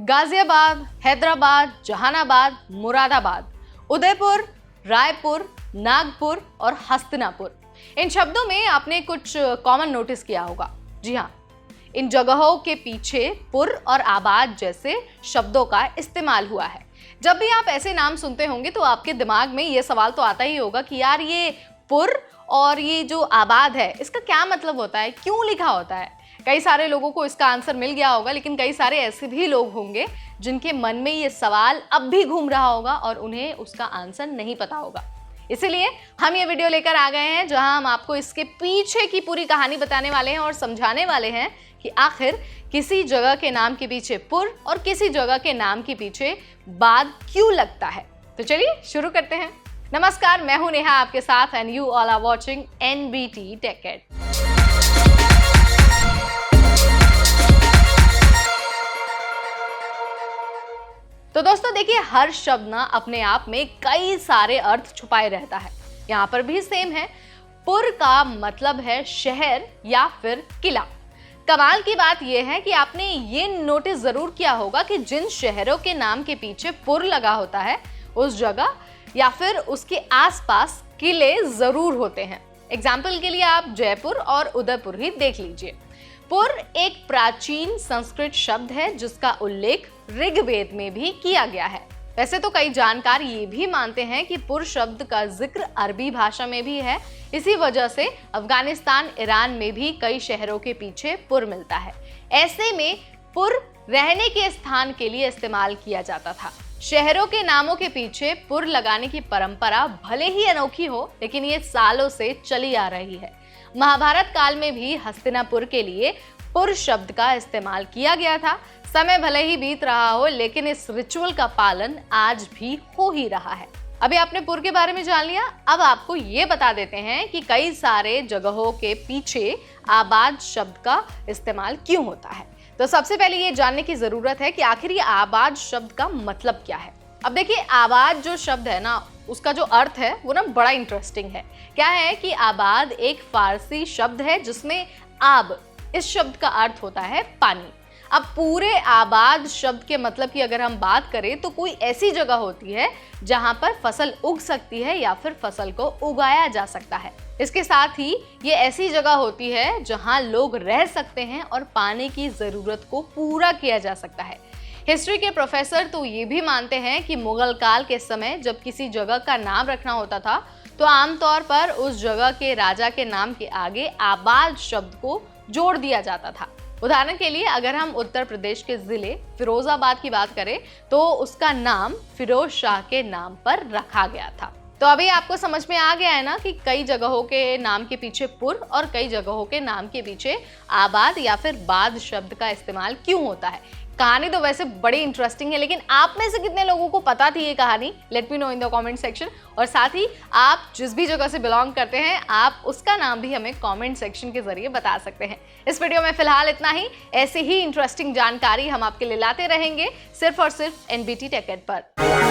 गाजियाबाद, हैदराबाद, जहानाबाद, मुरादाबाद, उदयपुर, रायपुर, नागपुर और हस्तिनापुर। इन शब्दों में आपने कुछ कॉमन नोटिस किया होगा। जी हाँ, इन जगहों के पीछे पुर और आबाद जैसे शब्दों का इस्तेमाल हुआ है। जब भी आप ऐसे नाम सुनते होंगे तो आपके दिमाग में ये सवाल तो आता ही होगा कि यार ये पुर और ये जो आबाद है इसका क्या मतलब होता है, क्यों लिखा होता है। कई सारे लोगों को इसका आंसर मिल गया होगा, लेकिन कई सारे ऐसे भी लोग होंगे जिनके मन में ये सवाल अब भी घूम रहा होगा और उन्हें उसका आंसर नहीं पता होगा। इसीलिए हम ये वीडियो लेकर आ गए हैं जहां हम आपको इसके पीछे की पूरी कहानी बताने वाले हैं और समझाने वाले हैं कि आखिर किसी जगह के नाम के पीछे पुर और किसी जगह के नाम के पीछे बाद क्यों लगता है। तो चलिए शुरू करते हैं। नमस्कार, मैं हूं नेहा आपके साथ and you all are watching NBT tech ed. तो दोस्तों देखिए, हर शब्द ना अपने आप में कई सारे अर्थ छुपाए रहता है। यहाँ पर भी सेम है। पुर का मतलब है शहर या फिर किला। कमाल की बात यह है कि आपने ये नोटिस जरूर किया होगा कि जिन शहरों के नाम के पीछे पुर लगा होता है उस जगह या फिर उसके आसपास किले जरूर होते हैं। एग्जाम्पल के लिए आप जयपुर और उदयपुर ही देख लीजिए। पुर एक प्राचीन संस्कृत शब्द है जिसका उल्लेख ऋग्वेद में भी किया गया है। वैसे तो कई जानकार ये भी मानते हैं कि पुर शब्द का जिक्र अरबी भाषा में भी है। इसी वजह से अफगानिस्तान, ईरान में भी कई शहरों के पीछे पुर मिलता है। ऐसे में पुर रहने के स्थान के लिए इस्तेमाल किया जाता था। शहरों के नामों के पीछे पुर लगाने की परंपरा भले ही अनोखी हो, लेकिन ये सालों से चली आ रही है। महाभारत काल में भी हस्तिनापुर के लिए पुर शब्द का इस्तेमाल किया गया था। समय भले ही बीत रहा हो, लेकिन इस रिचुअल का पालन आज भी हो ही रहा है। अभी आपने पुर के बारे में जान लिया, अब आपको ये बता देते हैं कि कई सारे जगहों के पीछे आबाद शब्द का इस्तेमाल क्यों होता है। तो सबसे पहले ये जानने की जरूरत है कि आखिर ये आबाद शब्द का मतलब क्या है। अब देखिए, आबाद जो शब्द है ना, उसका जो अर्थ है वो ना बड़ा इंटरेस्टिंग है। क्या है कि आबाद एक फारसी शब्द है जिसमें आब इस शब्द का अर्थ होता है पानी। अब पूरे आबाद शब्द के मतलब की अगर हम बात करें तो कोई ऐसी जगह होती है जहां पर फसल उग सकती है या फिर फसल को उगाया जा सकता है। इसके साथ ही ये ऐसी जगह होती है जहां लोग रह सकते हैं और पानी की जरूरत को पूरा किया जा सकता है। हिस्ट्री के प्रोफेसर तो ये भी मानते हैं कि मुगल काल के समय जब किसी जगह का नाम रखना होता था तो आमतौर पर उस जगह के राजा के नाम के आगे आबाद शब्द को जोड़ दिया जाता था। उदाहरण के लिए अगर हम उत्तर प्रदेश के जिले फिरोजाबाद की बात करें तो उसका नाम फिरोज शाह के नाम पर रखा गया था। तो अभी आपको समझ में आ गया है ना कि कई जगहों के नाम के पीछे पुर और कई जगहों के नाम के पीछे आबाद या फिर बाद शब्द का इस्तेमाल क्यों होता है। कहानी तो वैसे बड़ी इंटरेस्टिंग है, लेकिन आप में से कितने लोगों को पता थी ये कहानी? Let me know in the comment section. और साथ ही आप जिस भी जगह से बिलोंग करते हैं आप उसका नाम भी हमें कमेंट सेक्शन के जरिए बता सकते हैं। इस वीडियो में फिलहाल इतना ही। ऐसे ही इंटरेस्टिंग जानकारी हम आपके लिए लाते रहेंगे सिर्फ और सिर्फ एनबीटी टेक एड पर।